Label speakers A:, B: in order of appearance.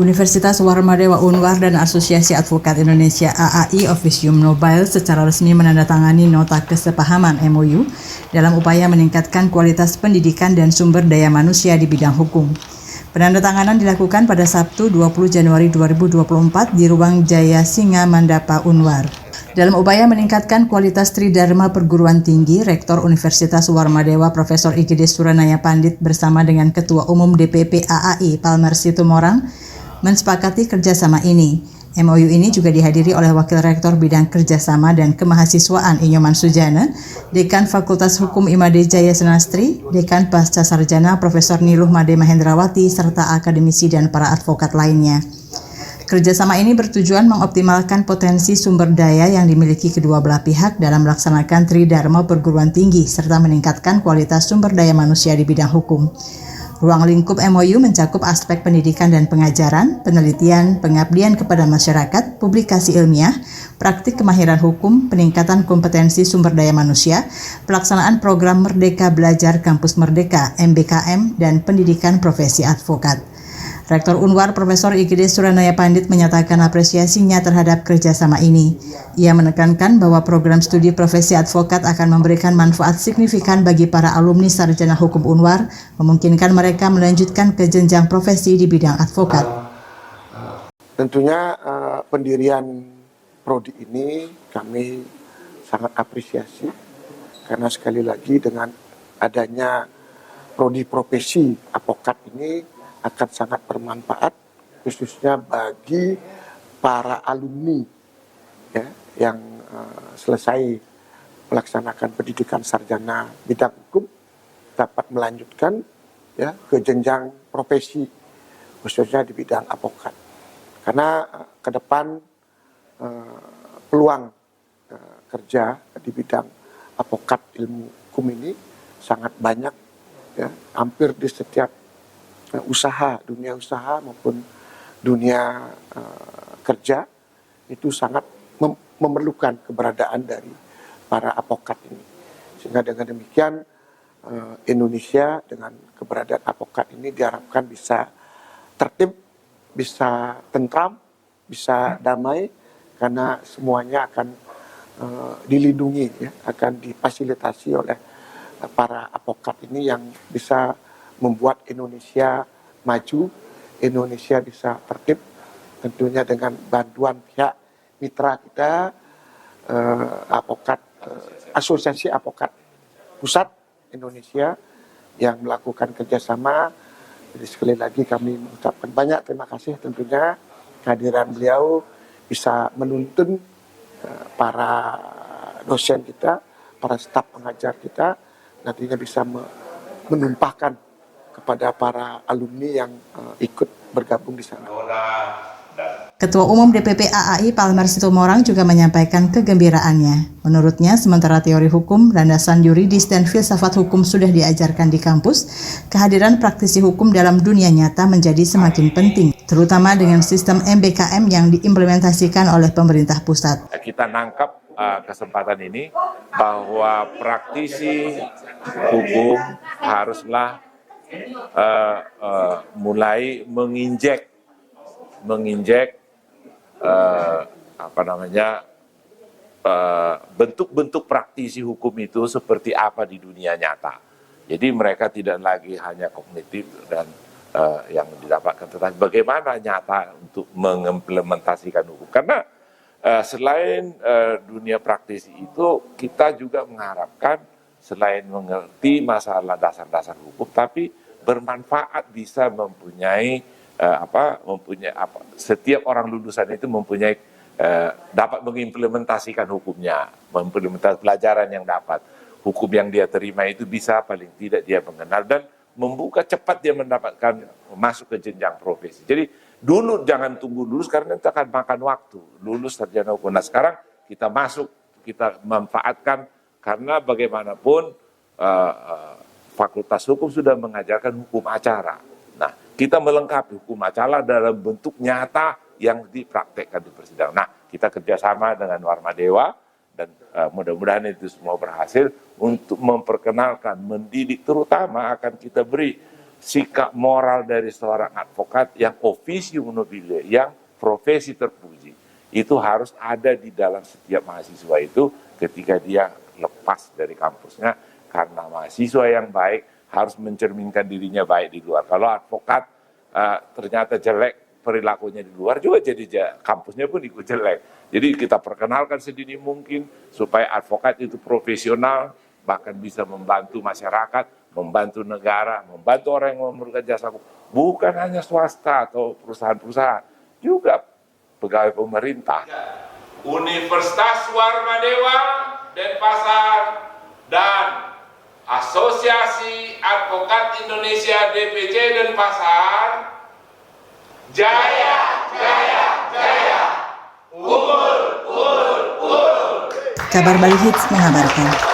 A: Universitas Warmadewa Unwar dan Asosiasi Advokat Indonesia AAI Officium Nobile secara resmi menandatangani nota kesepahaman MOU dalam upaya meningkatkan kualitas pendidikan dan sumber daya manusia di bidang hukum. Penandatanganan dilakukan pada Sabtu 20 Januari 2024 di Ruang Jaya Singa Mandapa Unwar. Dalam upaya meningkatkan kualitas Tridharma Perguruan Tinggi, Rektor Universitas Warmadewa Profesor IGD Suranaya Pandit bersama dengan Ketua Umum DPP AAI Palmer Situmorang mensepakati kerjasama ini. MOU ini juga dihadiri oleh Wakil Rektor Bidang Kerjasama dan Kemahasiswaan Inyoman Sujana, Dekan Fakultas Hukum Imade Jaya Senastri, Dekan Pasca Sarjana Profesor Niluh Made Mahendrawati, serta akademisi dan para advokat lainnya. Kerjasama ini bertujuan mengoptimalkan potensi sumber daya yang dimiliki kedua belah pihak dalam melaksanakan Tridharma Perguruan Tinggi serta meningkatkan kualitas sumber daya manusia di bidang hukum. Ruang lingkup MOU mencakup aspek pendidikan dan pengajaran, penelitian, pengabdian kepada masyarakat, publikasi ilmiah, praktik kemahiran hukum, peningkatan kompetensi sumber daya manusia, pelaksanaan program Merdeka Belajar Kampus Merdeka (MBKM) dan pendidikan profesi advokat. Rektor Unwar Profesor IGD Suranaya Pandit menyatakan apresiasinya terhadap kerjasama ini. Ia menekankan bahwa program studi profesi advokat akan memberikan manfaat signifikan bagi para alumni sarjana hukum Unwar, memungkinkan mereka melanjutkan ke jenjang profesi di bidang advokat.
B: Tentunya pendirian prodi ini kami sangat apresiasi karena sekali lagi dengan adanya prodi profesi advokat ini akan sangat bermanfaat khususnya bagi para alumni ya, yang selesai melaksanakan pendidikan sarjana bidang hukum dapat melanjutkan ya, ke jenjang profesi khususnya di bidang advokat. Karena ke depan peluang kerja di bidang advokat ilmu hukum ini sangat banyak ya, hampir di setiap dunia usaha maupun dunia kerja itu sangat memerlukan keberadaan dari para advokat ini. Sehingga dengan demikian Indonesia dengan keberadaan advokat ini diharapkan bisa tertib, bisa tentram, bisa damai, karena semuanya akan dilindungi, ya, akan difasilitasi oleh para advokat ini yang bisa membuat Indonesia maju, Indonesia bisa tertib, tentunya dengan bantuan pihak mitra kita, Asosiasi Advokat Pusat Indonesia yang melakukan kerjasama. Jadi sekali lagi kami mengucapkan banyak terima kasih, tentunya kehadiran beliau bisa menuntun para dosen kita, para staf pengajar kita, nantinya bisa menumpahkan kepada para alumni yang ikut bergabung di sana.
A: Ketua Umum DPP AAI Palmer Situmorang juga menyampaikan kegembiraannya. Menurutnya, sementara teori hukum, landasan yuridis dan filsafat hukum sudah diajarkan di kampus, kehadiran praktisi hukum dalam dunia nyata menjadi semakin penting, terutama dengan sistem MBKM yang diimplementasikan oleh pemerintah pusat.
C: Kita nangkap kesempatan ini bahwa praktisi hukum haruslah mulai menginjek bentuk-bentuk praktisi hukum itu seperti apa di dunia nyata. Jadi mereka tidak lagi hanya kognitif dan yang didapatkan, tetapi bagaimana nyata untuk mengimplementasikan hukum. Karena selain dunia praktisi itu, kita juga mengharapkan selain mengerti masalah dasar-dasar hukum, tapi bermanfaat bisa setiap orang lulusan itu mempunyai dapat mengimplementasikan hukumnya, mengimplementasikan pelajaran yang dapat, hukum yang dia terima itu bisa paling tidak dia mengenal dan membuka cepat dia mendapatkan masuk ke jenjang profesi. Jadi dulu jangan tunggu lulus karena itu akan makan waktu, lulus sarjana hukum. Nah sekarang kita masuk, kita manfaatkan karena bagaimanapun Fakultas Hukum sudah mengajarkan hukum acara. Nah, kita melengkapi hukum acara dalam bentuk nyata yang dipraktekkan di persidangan. Nah, kita kerjasama dengan Warmadewa dan mudah-mudahan itu semua berhasil untuk memperkenalkan, mendidik, terutama akan kita beri sikap moral dari seorang advokat yang officium nobile, yang profesi terpuji, itu harus ada di dalam setiap mahasiswa itu ketika dia lepas dari kampusnya, karena mahasiswa yang baik harus mencerminkan dirinya baik di luar. Kalau advokat ternyata jelek perilakunya di luar, juga jadi kampusnya pun ikut jelek. Jadi kita perkenalkan sedini mungkin supaya advokat itu profesional, bahkan bisa membantu masyarakat, membantu negara, membantu orang yang memerlukan jasa hukum. Bukan hanya swasta atau perusahaan-perusahaan, juga pegawai pemerintah. Universitas Warmadewa Denpasar dan Asosiasi Advokat Indonesia DPC Denpasar, jaya, jaya, jaya,
A: Kabar Bali Hits mengabarkan.